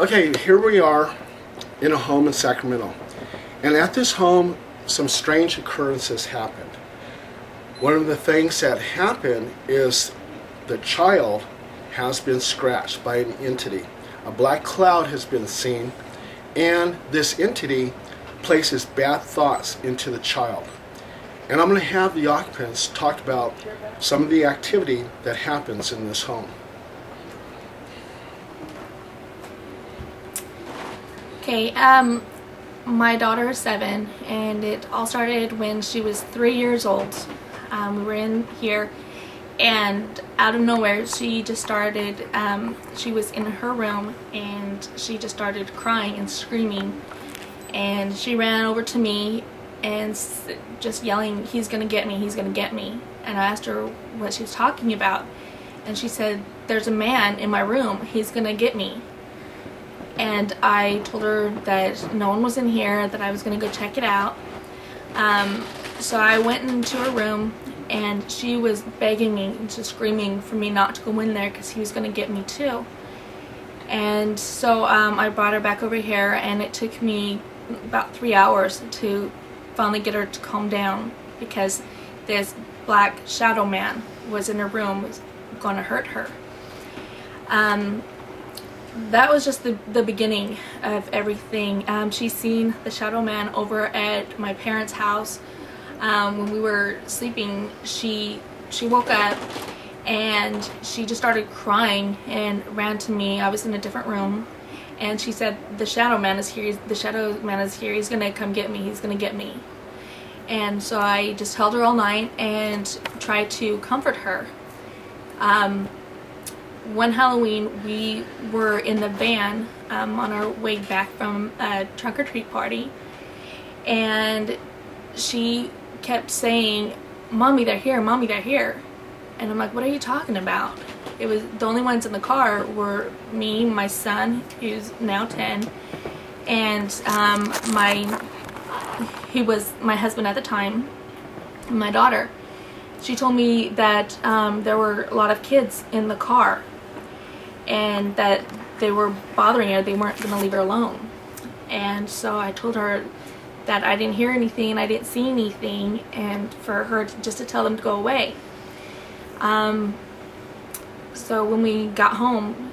Okay, here we are in a home in Sacramento. And at this home, some strange occurrences happened. One of the things that happened is the child has been scratched by an entity. A black cloud has been seen, and this entity places bad thoughts into the child. And I'm going to have the occupants talk about some of the activity that happens in this home. Okay, my daughter is 7, and it all started when she was 3 years old. We were in here, and out of nowhere, she just started, she was in her room, and she just started crying and screaming, and she ran over to me and just yelling, "He's gonna get me, he's gonna get me." And I asked her what she was talking about, and she said, "There's a man in my room, he's gonna get me." And I told her that no one was in here, that I was going to go check it out. So I went into her room, and she was begging me and just screaming for me not to go in there because he was going to get me too. And so I brought her back over here, and it took me about 3 hours to finally get her to calm down because this black shadow man was in her room, was going to hurt her. That was just the beginning of everything. She's seen the shadow man over at my parents' house. When we were sleeping, she woke up and she just started crying and ran to me. I was in a different room, and she said, "The shadow man is here. The shadow man is here. He's gonna come get me. He's gonna get me." And so I just held her all night and tried to comfort her. One Halloween, we were in the van on our way back from a trunk-or-treat party, and she kept saying, "Mommy, they're here, Mommy, they're here." And I'm like, "What are you talking about?" It was the only ones in the car were me, my son, who's now 10, and he was my husband at the time, and my daughter. She told me that there were a lot of kids in the car, and that they were bothering her. They weren't going to leave her alone. And so I told her that I didn't hear anything and I didn't see anything, and for her just to tell them to go away. So when we got home,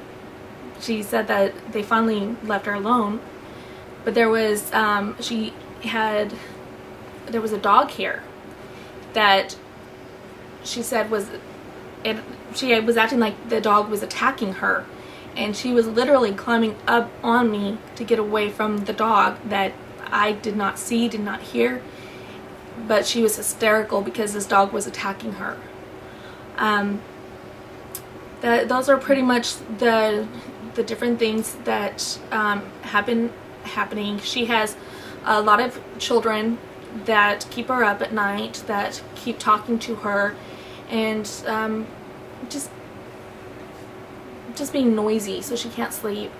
she said that they finally left her alone, but there was there was a dog here that she said she was acting like the dog was attacking her, and she was literally climbing up on me to get away from the dog that I did not see, did not hear, but she was hysterical because this dog was attacking her. Those are pretty much the different things that happening. She has a lot of children that keep her up at night, that keep talking to her, and just being noisy so she can't sleep.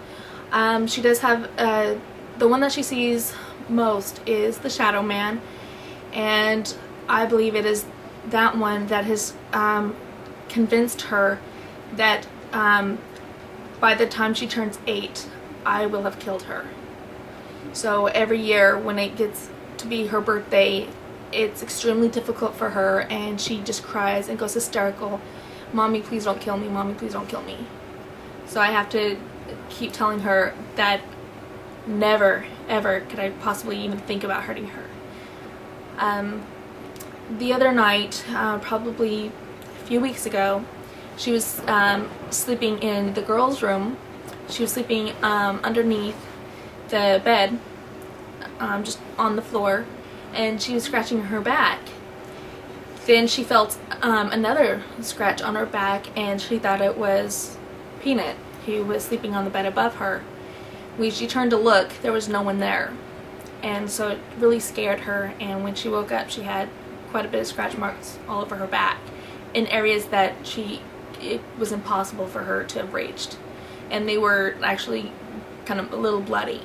She does have the one that she sees most is the shadow man, and I believe it is that one that has convinced her that by the time she turns 8, I will have killed her. So every year when it gets to be her birthday, it's extremely difficult for her, and she just cries and goes hysterical. "Mommy, please don't kill me. Mommy, please don't kill me." So I have to keep telling her that never, ever could I possibly even think about hurting her. The other night, probably a few weeks ago, she was sleeping in the girls' room. She was sleeping underneath the bed, just on the floor, and she was scratching her back. Then she felt another scratch on her back, and she thought it was Peanut, who was sleeping on the bed above her. When she turned to look, there was no one there, and so it really scared her, and when she woke up, she had quite a bit of scratch marks all over her back in areas that it was impossible for her to have reached, and they were actually kind of a little bloody.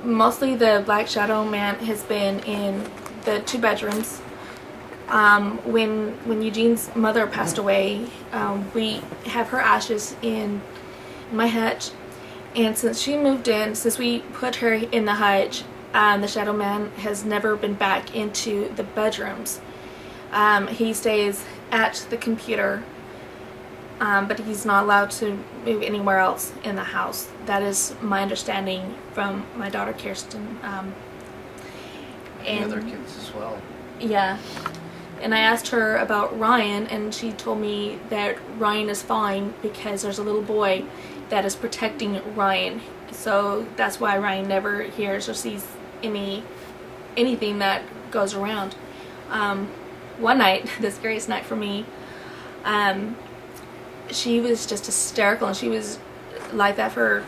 Mostly the Black Shadow Man has been in the 2 bedrooms. When Eugene's mother passed away, we have her ashes in my hutch, and since we put her in the hutch, the Shadow Man has never been back into the bedrooms. He stays at the computer, but he's not allowed to move anywhere else in the house. That is my understanding from my daughter Kirsten. And other kids as well. Yeah. And I asked her about Ryan, and she told me that Ryan is fine because there's a little boy that is protecting Ryan. So that's why Ryan never hears or sees anything that goes around. One night, the scariest night for me, she was just hysterical, and she was like that for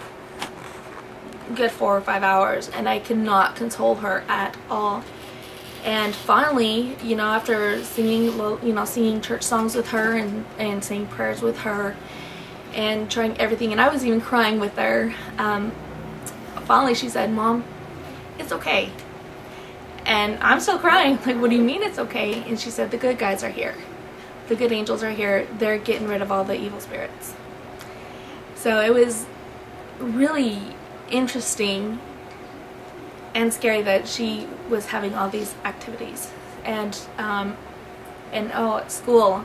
a good 4 or 5 hours, and I could not console her at all. And finally, after singing church songs with her and saying prayers with her and trying everything, and I was even crying with her, finally she said, "Mom, it's okay." And I'm still crying, like, "What do you mean it's okay?" And she said, "The good guys are here. The good angels are here. They're getting rid of all the evil spirits." So it was really interesting and scary that she was having all these activities. And at school,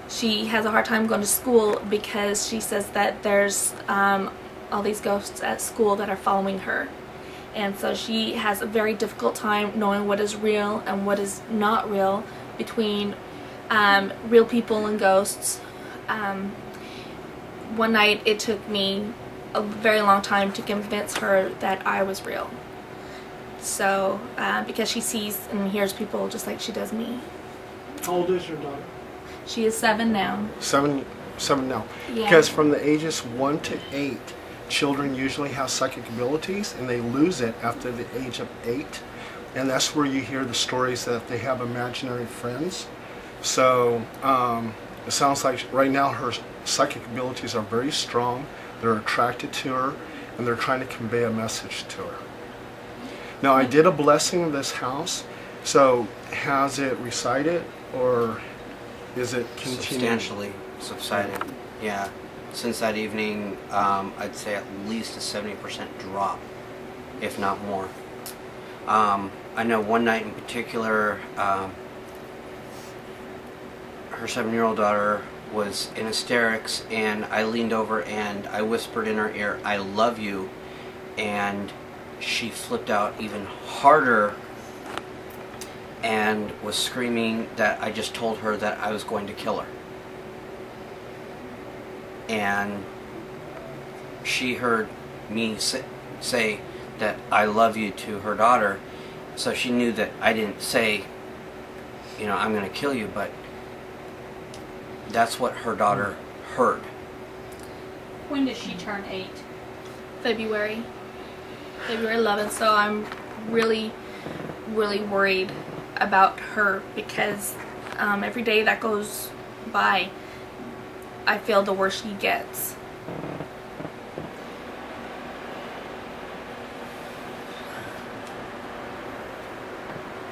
she has a hard time going to school because she says that there's all these ghosts at school that are following her. And so she has a very difficult time knowing what is real and what is not real between real people and ghosts. One night it took me a very long time to convince her that I was real. So, because she sees and hears people just like she does me. How old is your daughter? She is 7 now. Seven now. Yeah. Because from the ages 1 to 8, children usually have psychic abilities, and they lose it after the age of 8. And that's where you hear the stories that they have imaginary friends. So it sounds like right now her psychic abilities are very strong. They're attracted to her, and they're trying to convey a message to her. Now, I did a blessing of this house, so has it recited, or is it continuing? Substantially subsided, yeah. Since that evening, I'd say at least a 70% drop, if not more. I know one night in particular, her 7-year-old daughter was in hysterics, and I leaned over and I whispered in her ear, "I love you," and she flipped out even harder and was screaming that I just told her that I was going to kill her. And she heard me say that I love you to her daughter, so she knew that I didn't say, I'm going to kill you, but that's what her daughter heard. When did she turn 8? February 11th. So I'm really, really worried about her because every day that goes by, I feel the worse she gets.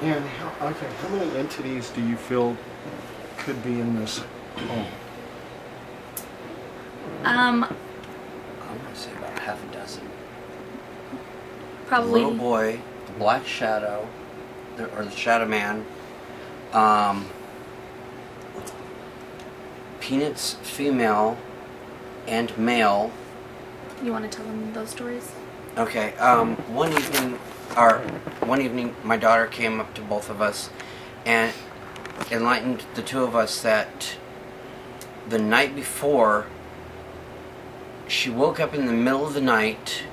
And how many entities do you feel could be in this home? I'm going to say about half a dozen. Probably. The little boy, the black shadow, or the shadow man, Peanut's female and male. You want to tell them those stories? Okay. One evening, my daughter came up to both of us and enlightened the two of us that the night before, she woke up in the middle of the night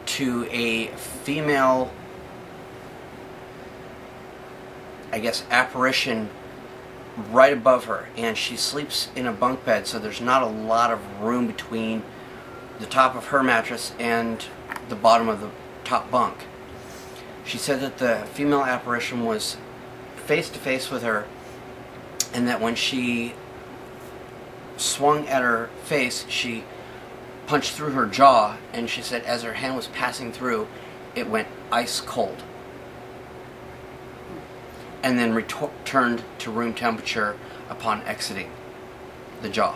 to a female, I guess, apparition right above her, and she sleeps in a bunk bed, so there's not a lot of room between the top of her mattress and the bottom of the top bunk. She said that the female apparition was face to face with her, and that when she swung at her face, she punched through her jaw, and she said as her hand was passing through, it went ice cold. and then returned to room temperature upon exiting the jaw.